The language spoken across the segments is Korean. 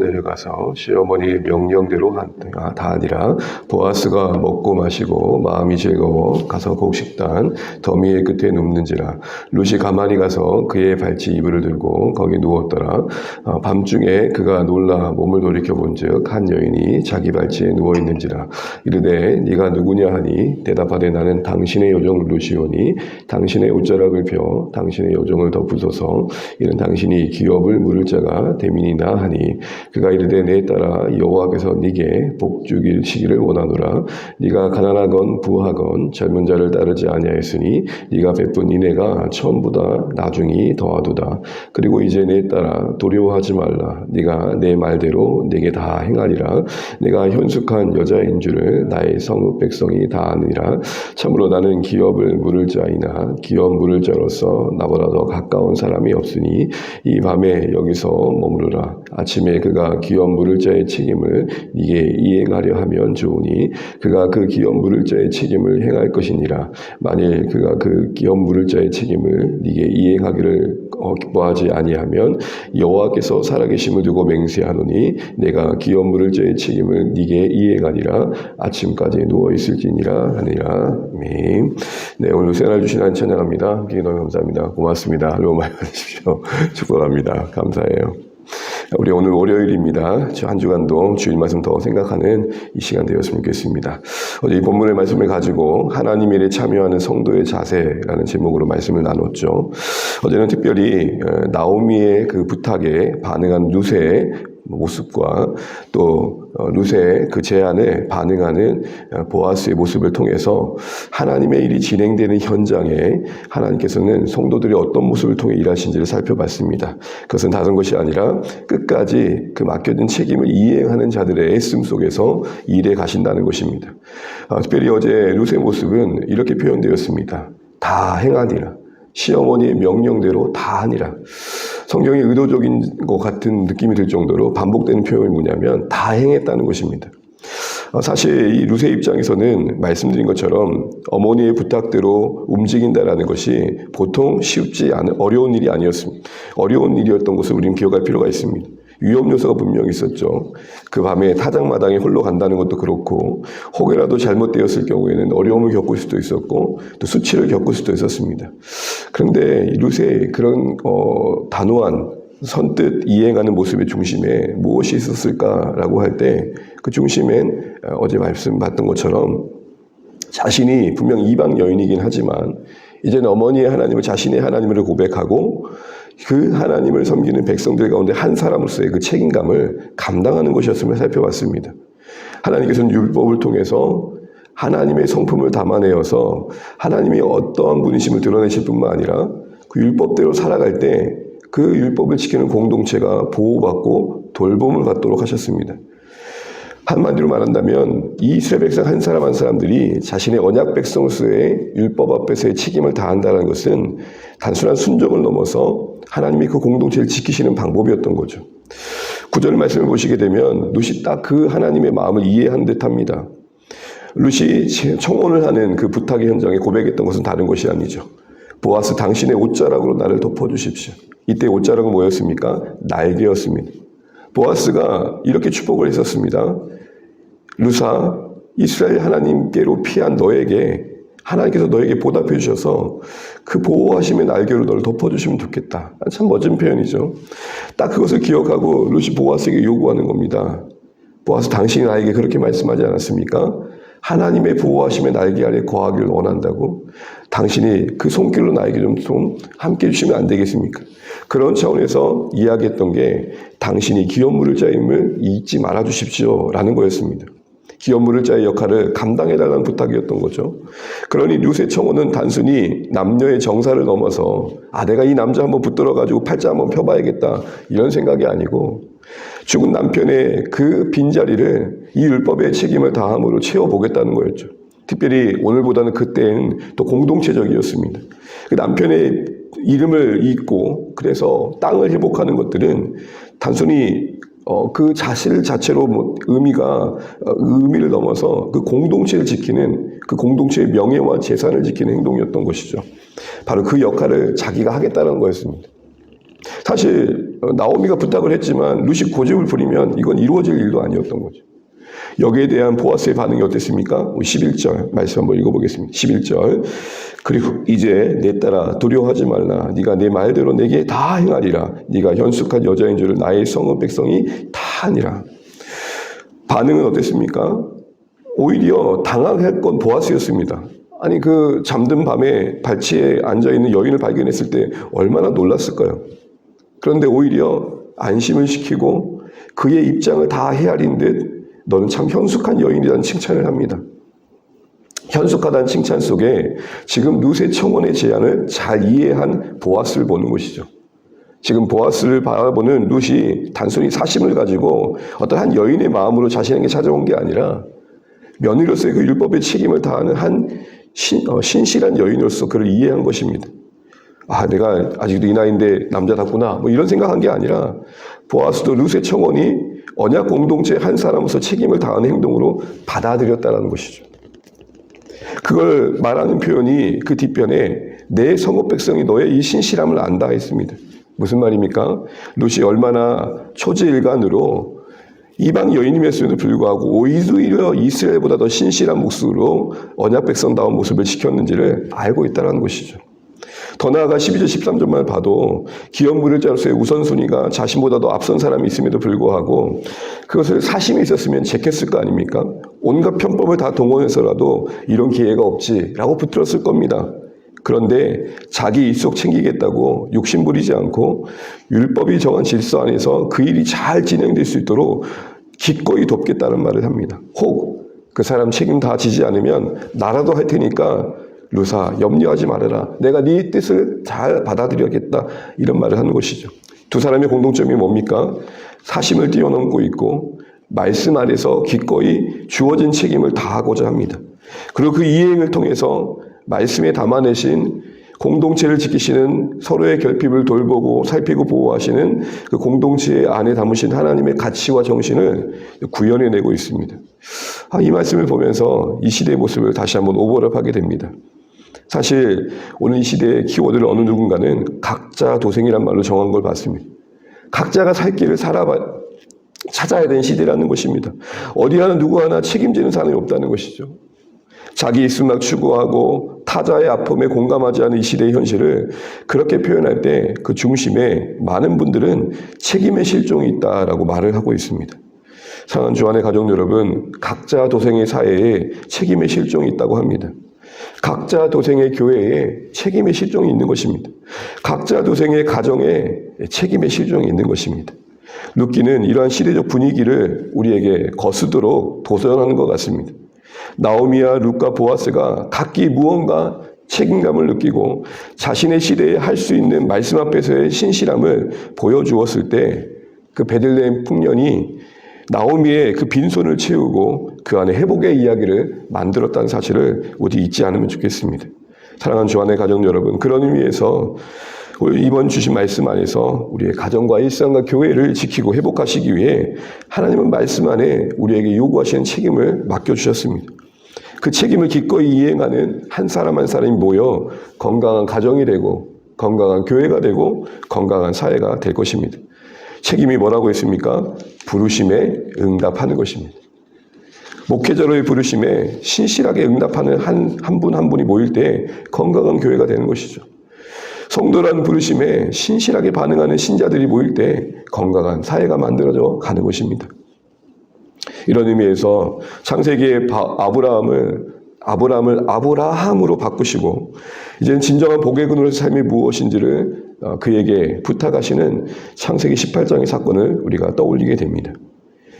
내려가서 시어머니의 명령대로 다 아니라 보아스가 먹고 마시고 마음이 즐거워 가서 곡식단 더미의 끝에 눕는지라. 룻이 가만히 가서 그의 발치 이불을 들고 거기 누웠더라. 밤중에 그가 놀라 몸을 돌이켜본즉 한 여인이 자기 발치에 누워 있는지라. 이르되 네가 누구냐 하니 대답하되 나는 당신의 요종 룻이오니 당신의 옷자락을 펴 당신의 요종을 덮으소서. 이는 당신이 기업을 물을 자가 됨이니나 하니 그가 이르되 내 딸아 여호와께서 네게 복 주시기를 원하노라. 네가 가난하건 부하건 젊은 자를 따르지 아니하였으니 네가 베푼 인애가 처음보다 나중이 더하도다. 그리고 이제 내 딸아 두려워하지 말라. 네가 내 말대로 내게 다 행하리라. 내가 현숙한 여자인 줄을 나의 성읍 백성이 다 아느니라. 참으로 나는 기업을 물을 자이나 기업 물을 자로서 나보다 더 가까운 사람이 없으니 이 밤에 여기서 머무르라. 아침에 그가 기업 물을 자의 책임을 네게 이행하려 하면 좋으니 그가 그 기업 물을 자의 책임을 행할 것이니라. 만일 그가 그 기업 물을 자의 책임을 네게 이행하기를 기뻐하지 아니하면 여호와께서 살아계심을 두고 맹세하노니 내가 기업 물을 자의 책임을 네게 이행하니라. 아침까지 누워 있을지니라 하니라. 아멘. 네, 오늘 새날 주신 하나님 찬양합니다. 너무 감사합니다. 고맙습니다. 할로 많이 받으십시오. 축복합니다. 감사해요. 우리 오늘 월요일입니다. 한 주간도 주일 말씀 더 생각하는 이 시간 되었으면 좋겠습니다. 어제 이 본문의 말씀을 가지고 하나님 일에 참여하는 성도의 자세라는 제목으로 말씀을 나눴죠. 어제는 특별히 나오미의 그 부탁에 반응한 룻의 모습과 또 룻의 그 제안에 반응하는 보아스의 모습을 통해서 하나님의 일이 진행되는 현장에 하나님께서는 성도들이 어떤 모습을 통해 일하신지를 살펴봤습니다. 그것은 다른 것이 아니라 끝까지 그 맡겨진 책임을 이행하는 자들의 애씀 속에서 일해 가신다는 것입니다. 특별히 어제 룻의 모습은 이렇게 표현되었습니다. 다 행하니라. 시어머니의 명령대로 다 하니라. 성경이 의도적인 것 같은 느낌이 들 정도로 반복되는 표현이 뭐냐면 다 행했다는 것입니다. 사실 이 룻의 입장에서는 말씀드린 것처럼 어머니의 부탁대로 움직인다라는 것이 보통 쉽지 않은 어려운 일이 아니었습니다. 어려운 일이었던 것을 우리는 기억할 필요가 있습니다. 위험 요소가 분명히 있었죠. 그 밤에 타작마당에 홀로 간다는 것도 그렇고 혹여라도 잘못되었을 경우에는 어려움을 겪을 수도 있었고 또 수치를 겪을 수도 있었습니다. 그런데 룻의 그런 단호한 선뜻 이행하는 모습의 중심에 무엇이 있었을까라고 할 때 그 중심엔 어제 말씀 봤던 것처럼 자신이 분명 이방 여인이긴 하지만 이제는 어머니의 하나님을 자신의 하나님으로 고백하고 그 하나님을 섬기는 백성들 가운데 한 사람으로서의 그 책임감을 감당하는 것이었음을 살펴봤습니다. 하나님께서는 율법을 통해서 하나님의 성품을 담아내어서 하나님이 어떠한 분이심을 드러내실 뿐만 아니라 그 율법대로 살아갈 때 그 율법을 지키는 공동체가 보호받고 돌봄을 받도록 하셨습니다. 한마디로 말한다면 이 이스라엘 백성 한 사람 한 사람들이 자신의 언약 백성으로서의 율법 앞에서의 책임을 다한다는 것은 단순한 순종을 넘어서 하나님이 그 공동체를 지키시는 방법이었던 거죠. 9절 말씀을 보시게 되면 룻이 딱 그 하나님의 마음을 이해한 듯합니다. 룻이 청혼을 하는 그 부탁의 현장에 고백했던 것은 다른 것이 아니죠. 보아스 당신의 옷자락으로 나를 덮어주십시오. 이때 옷자락은 뭐였습니까? 날개였습니다. 보아스가 이렇게 축복을 했었습니다. 룻아, 이스라엘 하나님께로 피한 너에게 하나님께서 너에게 보답해 주셔서 그 보호하심의 날개로 너를 덮어주시면 좋겠다. 참 멋진 표현이죠. 딱 그것을 기억하고 룻이 보아스에게 요구하는 겁니다. 보아스, 당신이 나에게 그렇게 말씀하지 않았습니까? 하나님의 보호하심의 날개 아래 거하기를 원한다고? 당신이 그 손길로 나에게 좀 함께 해주시면 안 되겠습니까? 그런 차원에서 이야기했던 게 당신이 기업 물을 자임을 잊지 말아 주십시오 라는 거였습니다. 기업 물을 자의 역할을 감당해달라는 부탁이었던 거죠. 그러니 룻의 청혼은 단순히 남녀의 정사를 넘어서 내가 이 남자 한번 붙들어가지고 팔자 한번 펴봐야겠다 이런 생각이 아니고 죽은 남편의 그 빈자리를 이 율법의 책임을 다함으로 채워보겠다는 거였죠. 특별히 오늘보다는 그때는 더 공동체적이었습니다. 그 남편의 이름을 잊고 그래서 땅을 회복하는 것들은 단순히 그 자실 자체로 의미를 넘어서 그 공동체를 지키는 그 공동체의 명예와 재산을 지키는 행동이었던 것이죠. 바로 그 역할을 자기가 하겠다는 거였습니다. 사실 나오미가 부탁을 했지만 룻이 고집을 부리면 이건 이루어질 일도 아니었던 거죠. 여기에 대한 보아스의 반응이 어땠습니까? 11절 말씀 한번 읽어보겠습니다. 11절 그리고 이제 내 딸아 두려워하지 말라. 네가 내 말대로 내게 다 행하리라. 네가 현숙한 여자인 줄을 나의 성읍 백성이 다 아니라. 반응은 어땠습니까? 오히려 당황할 건 보아스였습니다. 아니 그 잠든 밤에 발치에 앉아있는 여인을 발견했을 때 얼마나 놀랐을까요? 그런데 오히려 안심을 시키고 그의 입장을 다 헤아린 듯 너는 참 현숙한 여인이라는 칭찬을 합니다. 현숙하다는 칭찬 속에 지금 룻의 청혼의 제안을 잘 이해한 보아스를 보는 것이죠. 지금 보아스를 바라보는 룻이 단순히 사심을 가지고 어떤 한 여인의 마음으로 자신에게 찾아온 게 아니라 며느리로서의 그 율법의 책임을 다하는 한 신실한 여인으로서 그를 이해한 것입니다. 아, 내가 아직도 이 나이인데 남자답구나 뭐 이런 생각한 게 아니라 보아스도 룻의 청혼이 언약 공동체 한 사람으로서 책임을 다하는 행동으로 받아들였다는 것이죠. 그걸 말하는 표현이 그 뒷변에 내 성읍 백성이 너의 이 신실함을 안다 했습니다. 무슨 말입니까? 룻이 얼마나 초지일관으로 이방 여인임에도 불구하고 오히려 이스라엘보다 더 신실한 목소리로 언약 백성다운 모습을 지켰는지를 알고 있다는 것이죠. 더 나아가 12절 13절만 봐도 기업 물을 자로서의 우선순위가 자신보다도 앞선 사람이 있음에도 불구하고 그것을 사심이 있었으면 제꼈을 거 아닙니까? 온갖 편법을 다 동원해서라도 이런 기회가 없지라고 붙들었을 겁니다. 그런데 자기 입속 챙기겠다고 욕심 부리지 않고 율법이 정한 질서 안에서 그 일이 잘 진행될 수 있도록 기꺼이 돕겠다는 말을 합니다. 혹 그 사람 책임 다 지지 않으면 나라도 할 테니까 룻아 염려하지 말아라. 내가 네 뜻을 잘 받아들여야겠다. 이런 말을 하는 것이죠. 두 사람의 공동점이 뭡니까? 사심을 뛰어넘고 있고 말씀 안에서 기꺼이 주어진 책임을 다하고자 합니다. 그리고 그 이행을 통해서 말씀에 담아내신 공동체를 지키시는 서로의 결핍을 돌보고 살피고 보호하시는 그 공동체 안에 담으신 하나님의 가치와 정신을 구현해내고 있습니다. 이 말씀을 보면서 이 시대의 모습을 다시 한번 오버랩하게 됩니다. 사실 오늘 이 시대의 키워드를 어느 누군가는 각자 도생이란 말로 정한 걸 봤습니다. 각자가 살 길을 찾아야 되는 시대라는 것입니다. 어디 하나 누구 하나 책임지는 사람이 없다는 것이죠. 자기 입술만 추구하고 타자의 아픔에 공감하지 않은 이 시대의 현실을 그렇게 표현할 때 그 중심에 많은 분들은 책임의 실종이 있다라고 말을 하고 있습니다. 사랑하는 주안의 가족 여러분, 각자 도생의 사회에 책임의 실종이 있다고 합니다. 각자 도생의 교회에 책임의 실종이 있는 것입니다. 각자 도생의 가정에 책임의 실종이 있는 것입니다. 룻기는 이러한 시대적 분위기를 우리에게 거스도록 도전하는 것 같습니다. 나오미와 룻과 보아스가 각기 무언가 책임감을 느끼고 자신의 시대에 할 수 있는 말씀 앞에서의 신실함을 보여주었을 때 그 베들레헴 풍년이 나오미의 그 빈손을 채우고 그 안에 회복의 이야기를 만들었다는 사실을 우리 잊지 않으면 좋겠습니다. 사랑하는 주안의 가족 여러분, 그런 의미에서 이번 주신 말씀 안에서 우리의 가정과 일상과 교회를 지키고 회복하시기 위해 하나님은 말씀 안에 우리에게 요구하시는 책임을 맡겨주셨습니다. 그 책임을 기꺼이 이행하는 한 사람 한 사람이 모여 건강한 가정이 되고 건강한 교회가 되고 건강한 사회가 될 것입니다. 책임이 뭐라고 했습니까? 부르심에 응답하는 것입니다. 목회자로의 부르심에 신실하게 응답하는 한 분 한 분이 모일 때 건강한 교회가 되는 것이죠. 성도라는 부르심에 신실하게 반응하는 신자들이 모일 때 건강한 사회가 만들어져 가는 것입니다. 이런 의미에서 창세기의 아브라함을 아브라함으로 바꾸시고 이제는 진정한 복의 근원의 삶이 무엇인지를 그에게 부탁하시는 창세기 18장의 사건을 우리가 떠올리게 됩니다.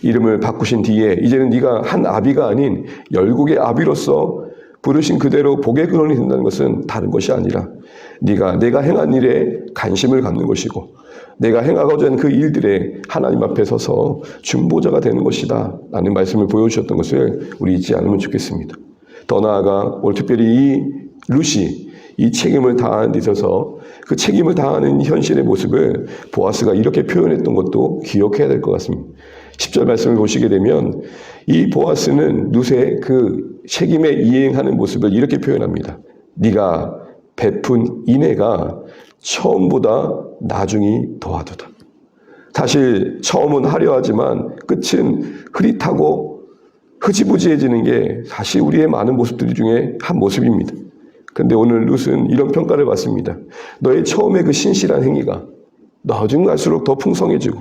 이름을 바꾸신 뒤에 이제는 네가 한 아비가 아닌 열국의 아비로서 부르신 그대로 복의 근원이 된다는 것은 다른 것이 아니라 내가 행한 일에 관심을 갖는 것이고 내가 행하고자 하는 그 일들에 하나님 앞에 서서 중보자가 되는 것이다 라는 말씀을 보여주셨던 것을 우리 잊지 않으면 좋겠습니다. 더 나아가 오늘 특별히 이 룻이 이 책임을 다하는 데 있어서 그 책임을 다하는 현실의 모습을 보아스가 이렇게 표현했던 것도 기억해야 될 것 같습니다. 10절 말씀을 보시게 되면 이 보아스는 룻의 그 책임에 이행하는 모습을 이렇게 표현합니다. 네가 베푼 인애가 처음보다 나중이 더하도다. 사실 처음은 화려하지만 끝은 흐릿하고 흐지부지해지는 게 사실 우리의 많은 모습들 중에 한 모습입니다. 그런데 오늘 룻은 이런 평가를 받습니다. 너의 처음의 그 신실한 행위가 나중 갈수록 더 풍성해지고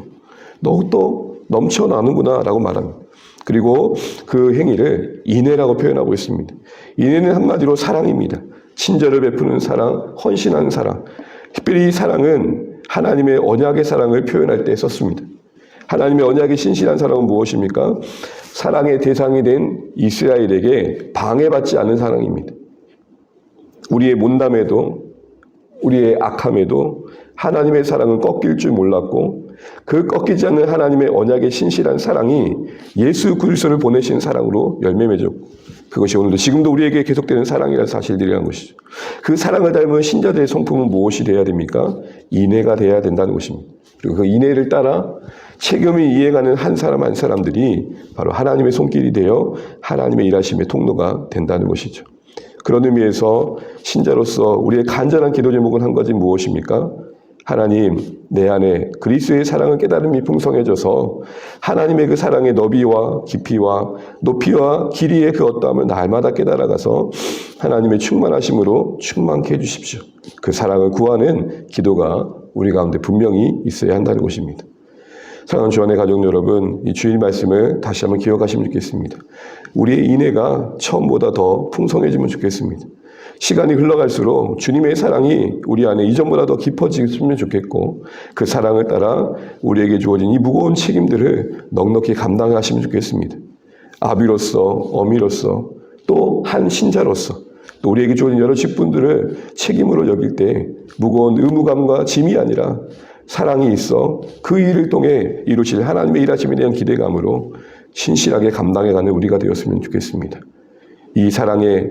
더욱더 넘쳐나는구나 라고 말합니다. 그리고 그 행위를 인애라고 표현하고 있습니다. 인애는 한마디로 사랑입니다. 친절을 베푸는 사랑, 헌신하는 사랑. 특별히 이 사랑은 하나님의 언약의 사랑을 표현할 때 썼습니다. 하나님의 언약의 신실한 사랑은 무엇입니까? 사랑의 대상이 된 이스라엘에게 방해받지 않는 사랑입니다. 우리의 못남에도 우리의 악함에도 하나님의 사랑은 꺾일 줄 몰랐고 그 꺾이지 않는 하나님의 언약의 신실한 사랑이 예수 그리스도를 보내신 사랑으로 열매 맺었고 그것이 오늘도 지금도 우리에게 계속되는 사랑이라는 사실들이라는 것이죠. 그 사랑을 닮은 신자들의 성품은 무엇이 되어야 됩니까? 인애가 되어야 된다는 것입니다. 그리고 그 인애를 따라 책임을 이해가는 한 사람 한 사람들이 바로 하나님의 손길이 되어 하나님의 일하심의 통로가 된다는 것이죠. 그런 의미에서 신자로서 우리의 간절한 기도 제목은 한 가지 무엇입니까? 하나님, 내 안에 그리스도의 사랑의 깨달음이 풍성해져서 하나님의 그 사랑의 너비와 깊이와 높이와 길이의 그 어떠함을 날마다 깨달아가서 하나님의 충만하심으로 충만케 해주십시오. 그 사랑을 구하는 기도가 우리 가운데 분명히 있어야 한다는 것입니다. 사랑하는 주안의 가족 여러분, 이 주일 말씀을 다시 한번 기억하시면 좋겠습니다. 우리의 인애가 처음보다 더 풍성해지면 좋겠습니다. 시간이 흘러갈수록 주님의 사랑이 우리 안에 이전보다 더 깊어지면 좋겠고 그 사랑을 따라 우리에게 주어진 이 무거운 책임들을 넉넉히 감당하시면 좋겠습니다. 아비로서, 어미로서, 또 한 신자로서 또 우리에게 주어진 여러 직분들을 책임으로 여길 때 무거운 의무감과 짐이 아니라 사랑이 있어 그 일을 통해 이루실 하나님의 일하심에 대한 기대감으로 신실하게 감당해가는 우리가 되었으면 좋겠습니다. 이 사랑에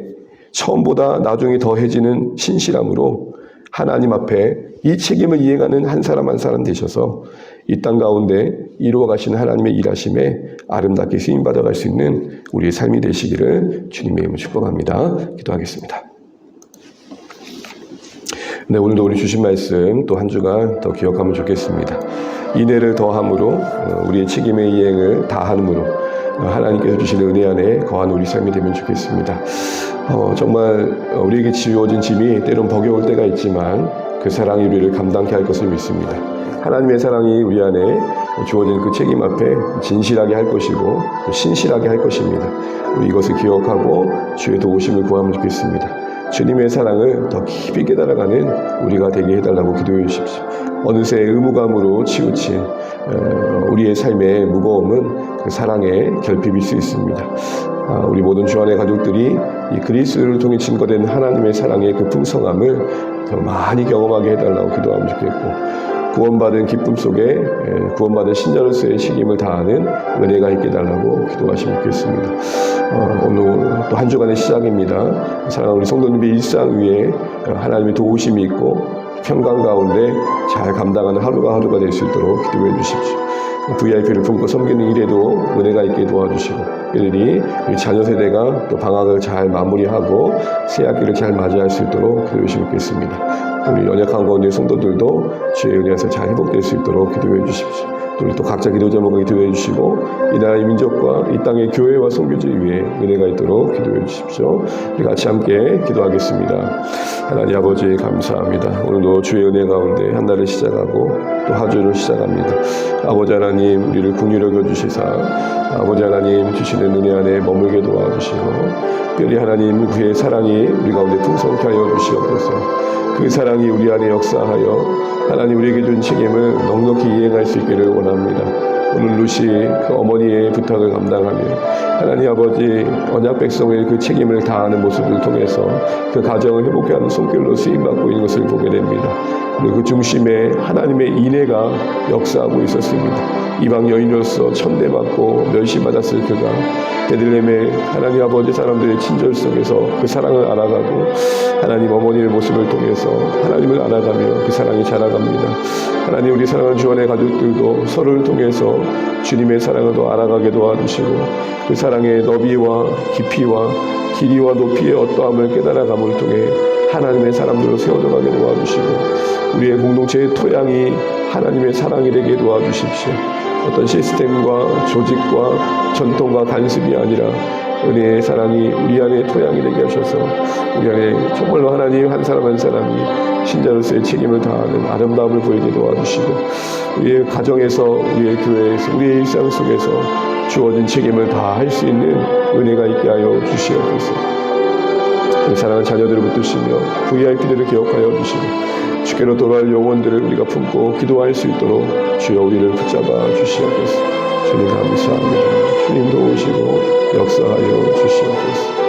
처음보다 나중에 더해지는 신실함으로 하나님 앞에 이 책임을 이행하는 한 사람 한 사람 되셔서 이 땅 가운데 이루어 가시는 하나님의 일하심에 아름답게 쓰임받아갈 수 있는 우리의 삶이 되시기를 주님의 이름으로 축복합니다. 기도하겠습니다. 네, 오늘도 우리 주신 말씀 또 한 주간 더 기억하면 좋겠습니다. 인애를 더함으로 우리의 책임의 이행을 다함으로 하나님께서 주신 은혜 안에 거하는 우리 삶이 되면 좋겠습니다. 정말 우리에게 지워진 짐이 때론 버거울 때가 있지만 그 사랑이 우리를 감당케 할 것을 믿습니다. 하나님의 사랑이 우리 안에 주어진 그 책임 앞에 진실하게 할 것이고 신실하게 할 것입니다. 우리 이것을 기억하고 주의 도우심을 구하면 좋겠습니다. 주님의 사랑을 더 깊이 깨달아가는 우리가 되게 해달라고 기도해 주십시오. 어느새 의무감으로 치우친 우리의 삶의 무거움은 그 사랑의 결핍일 수 있습니다. 우리 모든 주 안의 가족들이 이 그리스도를 통해 증거된 하나님의 사랑의 그 풍성함을 더 많이 경험하게 해달라고 기도하면 좋겠고 구원받은 기쁨 속에 구원받은 신자로서의 책임을 다하는 은혜가 있게 해달라고 기도하시면 좋겠습니다. 오늘 또 한 주간의 시작입니다. 사랑하는 우리 성도님의 일상 위에 하나님의 도우심이 있고 평강 가운데 잘 감당하는 하루가 하루가 될 수 있도록 기도해 주십시오. VIP를 품고 섬기는 일에도 은혜가 있게 도와주시고 특별히 우리 자녀 세대가 또 방학을 잘 마무리하고 새 학기를 잘 맞이할 수 있도록 기도해 주시면 좋겠습니다. 우리 연약한 가운데 성도들도 주의 은혜에서 잘 회복될 수 있도록 기도해 주십시오. 우리 또 각자 기도 제목을 기도해 주시고 이 나라의 민족과 이 땅의 교회와 선교지를 위해 은혜가 있도록 기도해 주십시오. 우리 같이 함께 기도하겠습니다. 하나님 아버지 감사합니다. 오늘도 주의 은혜 가운데 한 달을 시작하고 또 한 주를 시작합니다. 아버지 하나님 우리를 긍휼히 여겨주시사 아버지 하나님 주시는 은혜 안에 머물게 도와주시고 특별히 하나님 그의 사랑이 우리 가운데 풍성케 하여 주시옵소서. 그 사랑이 우리 안에 역사하여 하나님 우리에게 준 책임을 넉넉히 이행할 수 있기를 원합니다. 오늘 룻이 그 어머니의 부탁을 감당하며 하나님 아버지 언약 백성의 그 책임을 다하는 모습을 통해서 그 가정을 회복케 하는 손길로 쓰임받고 있는 것을 보게 됩니다. 그리고 그 중심에 하나님의 인애가 역사하고 있었습니다. 이방 여인으로서 천대받고 멸시받았을 그가 베들레헴의 하나님 아버지 사람들의 친절 속에서 그 사랑을 알아가고 하나님 어머니의 모습을 통해서 하나님을 알아가며 그 사랑이 자라갑니다. 하나님 우리 사랑하는 주 안의 가족들도 서로를 통해서 주님의 사랑을 더 알아가게 도와주시고 그 사랑의 너비와 깊이와 길이와 높이의 어떠함을 깨달아감을 통해 하나님의 사람들로 세워져가게 도와주시고 우리의 공동체의 토양이 하나님의 사랑이 되게 도와주십시오. 어떤 시스템과 조직과 전통과 간습이 아니라 은혜의 사랑이 우리 안에 토양이 되게 하셔서 우리 안에 정말로 하나님 한 사람 한 사람이 신자로서의 책임을 다하는 아름다움을 보이게 도와주시고 우리의 가정에서 우리의 교회에서 우리의 일상 속에서 주어진 책임을 다할 수 있는 은혜가 있게 하여 주시옵소서. 우리 사랑하는 자녀들을 붙드시며 VIP들을 기억하여 주시고 주께로 돌아올 영혼들을 우리가 품고 기도할 수 있도록 주여 우리를 붙잡아 주시옵소서. 주님 감사합니다. 주님 도우시고 역사하여 주시옵소서.